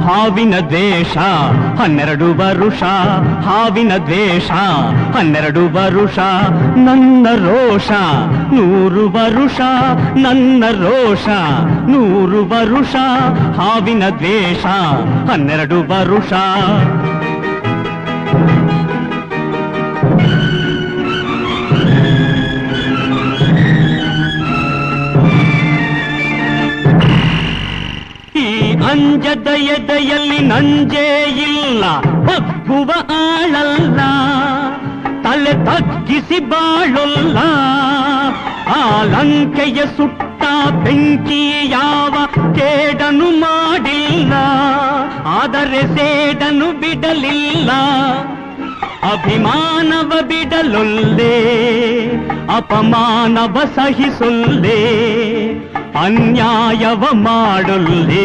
ಹಾವಿನ ದ್ವೇಷ 12 ವರುಷ, ಹಾವಿನ ದ್ವೇಷ 12 ವರುಷ, ನನ್ನ ರೋಷ 100 ವರುಷ, ನನ್ನ ರೋಷ 100 ವರುಷ, ಹಾವಿನ ದ್ವೇಷ 12 ವರುಷ. ಅಂಜದ ಎದೆಯಲ್ಲಿ ನಂಜೇ ಇಲ್ಲ, ಬಗ್ಗುವ ಆಳಲ್ಲ, ತಲೆ ತಗ್ಗಿಸಿ ಬಾಳೊಲ್ಲ. ಆ ಲಂಕೆಯ ಸುಟ್ಟ ಬೆಂಕಿ ಯಾವ ಕೇಡನು ಮಾಡಿಲ್ಲ, ಆದರೆ ಸೇಡನು ಬಿಡಲಿಲ್ಲ. ಅಭಿಮಾನವ ಬಿಡಲೊಲ್ಲೆ, ಅಪಮಾನವ ಸಹಿಸೊಲ್ಲೆ, ಅನ್ಯಾಯವ ಮಾಡೊಲ್ಲೆ.